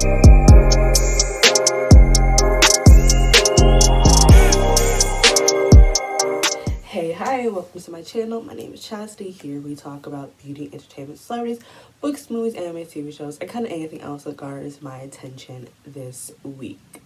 Hey, hi, welcome to my channel. My name is Chastity. Here we talk about beauty, entertainment, celebrities, books, movies, anime, TV shows, and kind of anything else that garners my attention this week.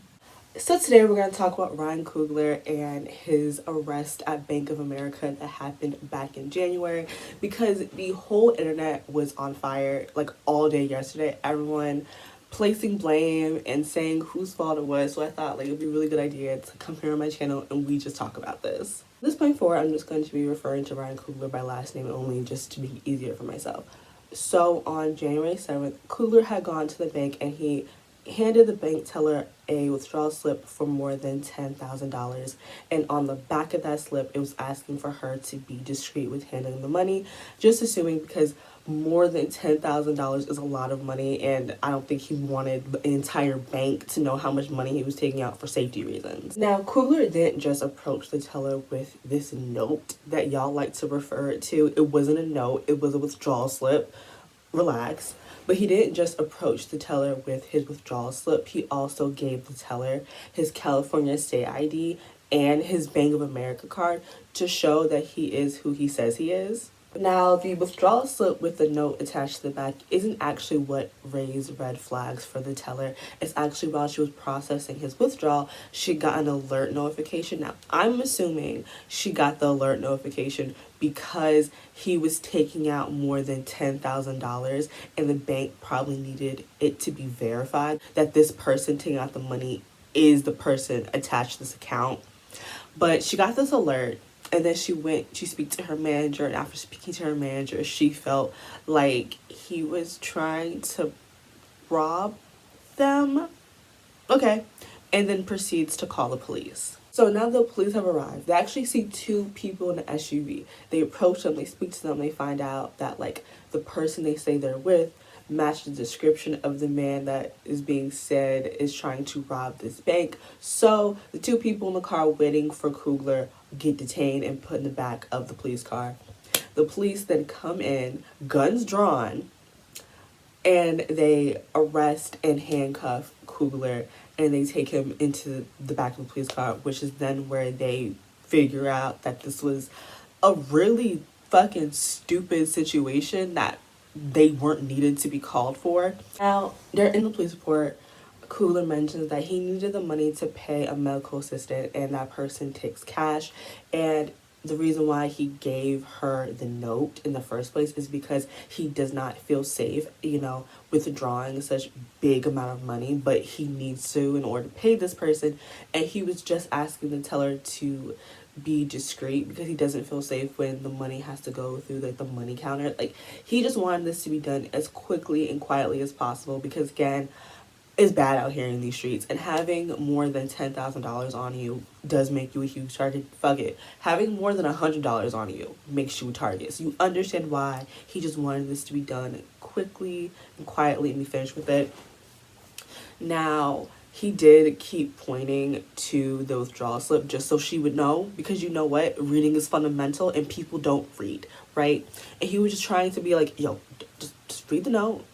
So today we're going to talk about Ryan Coogler and his arrest at Bank of America that happened back in January, because the whole internet was on fire like all day yesterday. Everyone placing blame and saying whose fault it was. So I thought like it would be a really good idea to come here on my channel and we just talk about this. From this point forward, I'm just going to be referring to Ryan Coogler by last name only, just to make it easier for myself. So on January 7th, Coogler had gone to the bank and he handed the bank teller a withdrawal slip for more than $10,000, and on the back of that slip it was asking for her to be discreet with handling the money, just assuming because more than $10,000 is a lot of money, and I don't think he wanted the entire bank to know how much money he was taking out for safety reasons. Now, Coogler didn't just approach the teller with this note that y'all like to refer it to. It wasn't a note, it was a withdrawal slip. Relax. But he didn't just approach the teller with his withdrawal slip. He also gave the teller his California state ID and his Bank of America card to show that he is who he says he is. Now, the withdrawal slip with the note attached to the back isn't actually what raised red flags for the teller. It's actually while she was processing his withdrawal, she got an alert notification. Now, I'm assuming she got the alert notification because he was taking out more than $10,000 and the bank probably needed it to be verified that this person taking out the money is the person attached to this account. But she got this alert. And then she spoke to her manager, and after speaking to her manager, she felt like he was trying to rob them. Okay. And then proceeds to call the police. So now the police have arrived. They actually see two people in an SUV. They approach them, they speak to them, they find out that like the person they say they're with match the description of the man that is being said is trying to rob this bank. So the two people in the car waiting for Coogler get detained and put in the back of the police car. The police then come in, guns drawn, and they arrest and handcuff Coogler, and they take him into the back of the police car, which is then where they figure out that this was a really fucking stupid situation that they weren't needed to be called for. Now, they're in the police report. Coogler mentions that he needed the money to pay a medical assistant, and that person takes cash. And the reason why he gave her the note in the first place is because he does not feel safe, withdrawing such big amount of money, but he needs to in order to pay this person. And he was just asking the teller to be discreet because he doesn't feel safe when the money has to go through the money counter. Like, he just wanted this to be done as quickly and quietly as possible because, again, it's bad out here in these streets, and having more than $10,000 on you does make you a huge target. Fuck it. Having more than $100 on you makes you a target. So you understand why he just wanted this to be done quickly and quietly and be finished with it. Now, he did keep pointing to the withdrawal slip just so she would know, because you know what? Reading is fundamental and people don't read, right? And he was just trying to be like, yo, just read the note.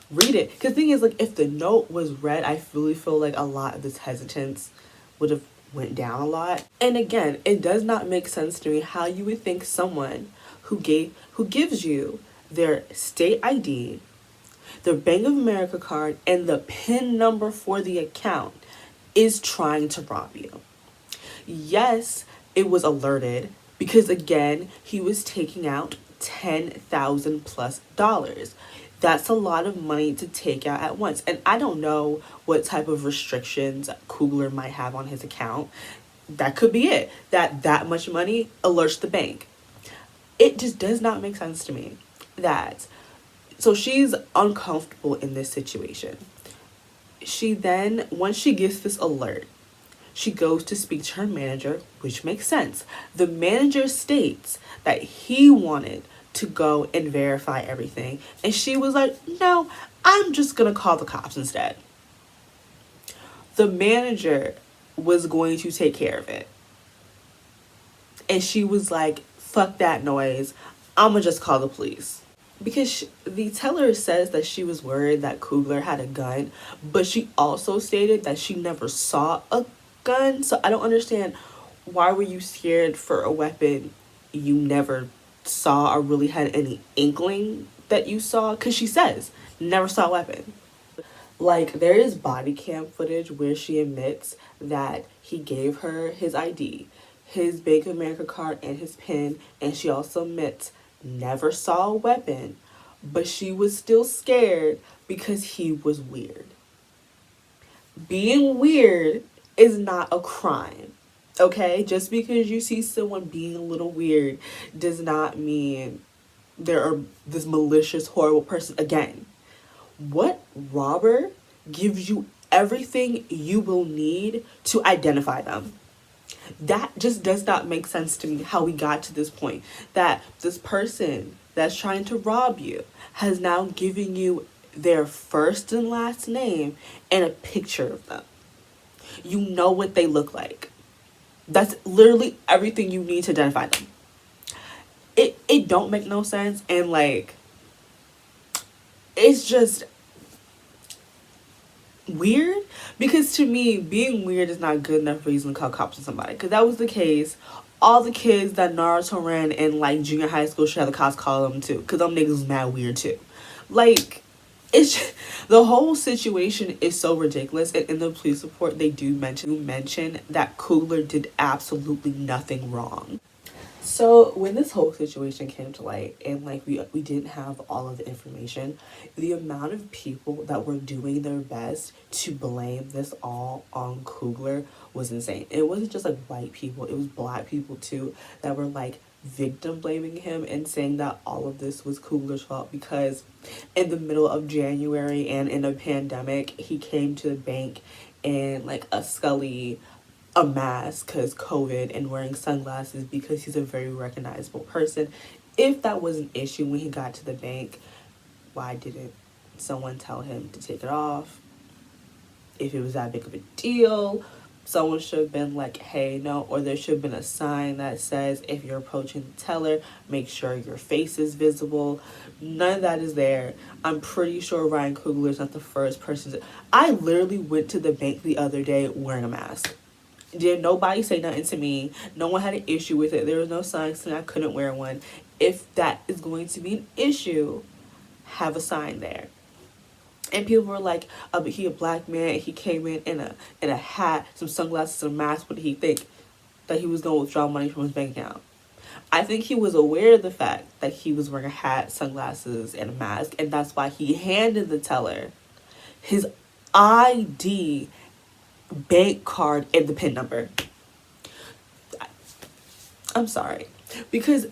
Read it. Because the thing is, like, if the note was read, I really feel like a lot of this hesitance would have went down a lot. And again, it does not make sense to me how you would think someone who gives you their state ID, their Bank of America card, and the PIN number for the account is trying to rob you. Yes, it was alerted because, again, he was taking out $10,000 plus. That's a lot of money to take out at once. And I don't know what type of restrictions Coogler might have on his account. That could be it. That much money alerts the bank. It just does not make sense to me that. So she's uncomfortable in this situation. She then, once she gets this alert, she goes to speak to her manager, which makes sense. The manager states that he wanted to go and verify everything, and she was like, no, I'm just gonna call the cops instead. The manager was going to take care of it, and she was like, fuck that noise, I'ma just call the police. because the teller says that she was worried that Coogler had a gun, but she also stated that she never saw a gun. So I don't understand, why were you scared for a weapon you never saw or really had any inkling that you saw? Because she says never saw a weapon. Like, there is body cam footage where she admits that he gave her his ID, his Bank of America card, and his PIN, and she also admits never saw a weapon, but she was still scared because he was weird. Being weird is not a crime. Okay? Just because you see someone being a little weird does not mean they're this malicious, horrible person. Again, what robber gives you everything you will need to identify them? That just does not make sense to me, how we got to this point. That this person that's trying to rob you has now given you their first and last name and a picture of them. You know what they look like. That's literally everything you need to identify them. It don't make no sense, and like, it's just weird, because to me, being weird is not good enough reason to call cops on somebody. Because that was the case, all the kids that Naruto ran in like junior high school should have the cops call them too, because them niggas was mad weird too. Like, it's just, the whole situation is so ridiculous. And in the police report, they do mention that Coogler did absolutely nothing wrong. So when this whole situation came to light, and like we didn't have all of the information, the amount of people that were doing their best to blame this all on Coogler was insane. It wasn't just like white people, it was black people too that were like victim blaming him and saying that all of this was Coogler's fault, because in the middle of January and in a pandemic, he came to the bank in like a Scully, a mask because COVID, and wearing sunglasses because he's a very recognizable person. If that was an issue when he got to the bank, why didn't someone tell him to take it off? If it was that big of a deal, someone should have been like, hey, no, or there should have been a sign that says, if you're approaching the teller, make sure your face is visible. None of that is there. I'm pretty sure Ryan Coogler is not the first person I literally went to the bank the other day wearing a mask. Did nobody say nothing to me? No one had an issue with it. There was no sign saying I couldn't wear one. If that is going to be an issue, have a sign there. And people were like, oh, but he a black man. He came in a hat, some sunglasses, and a mask. What did he think? That he was going to withdraw money from his bank account? I think he was aware of the fact that he was wearing a hat, sunglasses, and a mask. And that's why he handed the teller his ID, bank card, and the PIN number. I'm sorry, because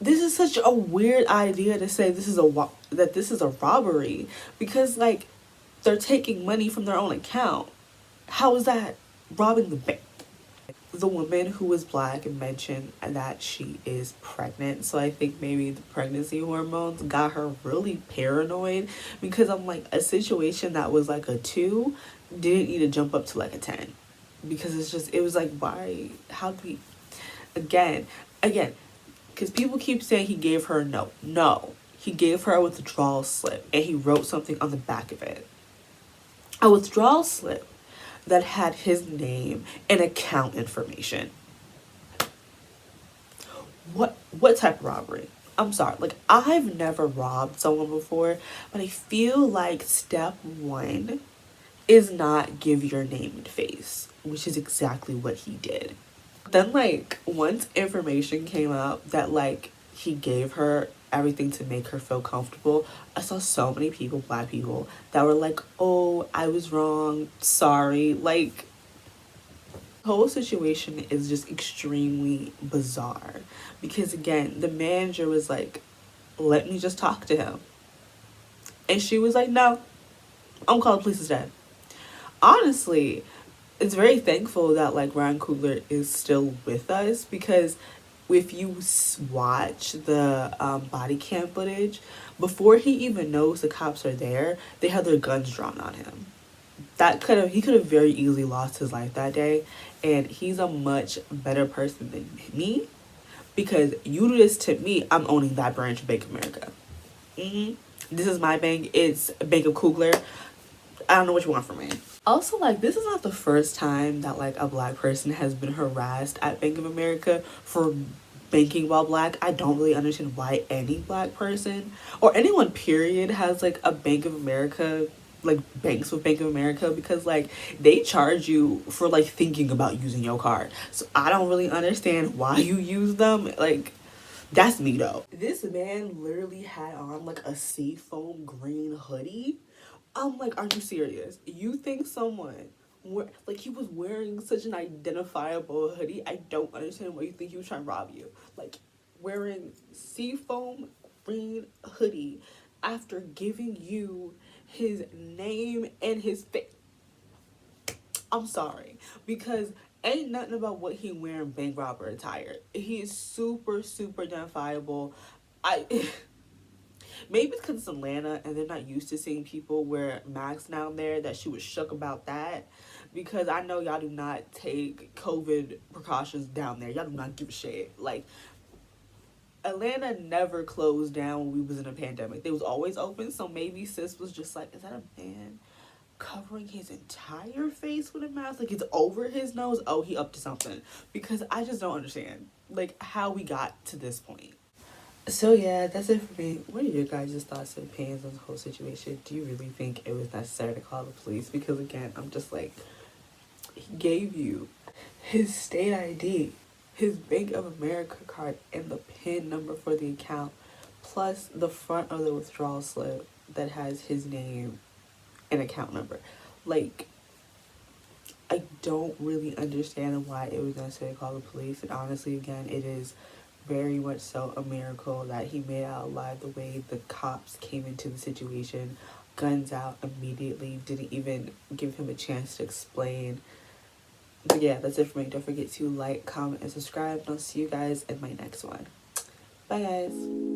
this is such a weird idea to say this is a robbery, because like, they're taking money from their own account. How is that robbing the bank? The woman who was black mentioned that she is pregnant, so I think maybe the pregnancy hormones got her really paranoid, because I'm like, a situation that was like a 2 didn't need to jump up to like a 10, because it was like, why, how do we, again, because people keep saying he gave her a note. No, he gave her a withdrawal slip, and he wrote something on the back of it. A withdrawal slip that had his name and account information. What type of robbery? I'm sorry, like, I've never robbed someone before, but I feel like step 1 is not give your name and face, which is exactly what he did. Then like, once information came out that like he gave her everything to make her feel comfortable, I saw so many people, black people, that were like, oh, I was wrong, sorry. Like, the whole situation is just extremely bizarre, because again, the manager was like, let me just talk to him, and she was like, no, I'm calling the police instead. Honestly, it's very thankful that like Ryan Coogler is still with us, because if you watch the body cam footage, before he even knows the cops are there, they have their guns drawn on him. He could have very easily lost his life that day, and he's a much better person than me, because you do this to me, I'm owning that branch of Bank of America. This is my bank. It's Bank of Coogler. I don't know what you want from me. Also, like, this is not the first time that, like, a black person has been harassed at Bank of America for banking while black. I don't really understand why any black person or anyone period has, like, a Bank of America, like, banks with Bank of America, because, like, they charge you for, like, thinking about using your card. So I don't really understand why you use them. Like, that's me though. This man literally had on like a seafoam green hoodie. I'm like, are you serious? You think someone like he was wearing such an identifiable hoodie? I don't understand why you think he was trying to rob you. Like, wearing seafoam green hoodie after giving you his name and his face. I'm sorry, because ain't nothing about what he wearing bank robber attire. He is super, super identifiable. I maybe it's because it's Atlanta and they're not used to seeing people wear masks down there that she was shook about that. Because I know y'all do not take COVID precautions down there. Y'all do not give a shit. Like, Atlanta never closed down when we was in a pandemic. They was always open. So maybe sis was just like, is that a man covering his entire face with a mask? Like, it's over his nose? Oh, he up to something. Because I just don't understand, like, how we got to this point. So yeah, that's it for me. What are your guys' thoughts and opinions on the whole situation? Do you really think it was necessary to call the police? Because again, I'm just like, he gave you his state ID, his Bank of America card, and the PIN number for the account, plus the front of the withdrawal slip that has his name and account number. Like, I don't really understand why it was necessary to call the police. And honestly, again, it is very much so a miracle that he made it out alive. The way the cops came into the situation, guns out immediately, didn't even give him a chance to explain. But yeah, that's it for me. Don't forget to like, comment, and subscribe. And I'll see you guys in my next one. Bye, guys.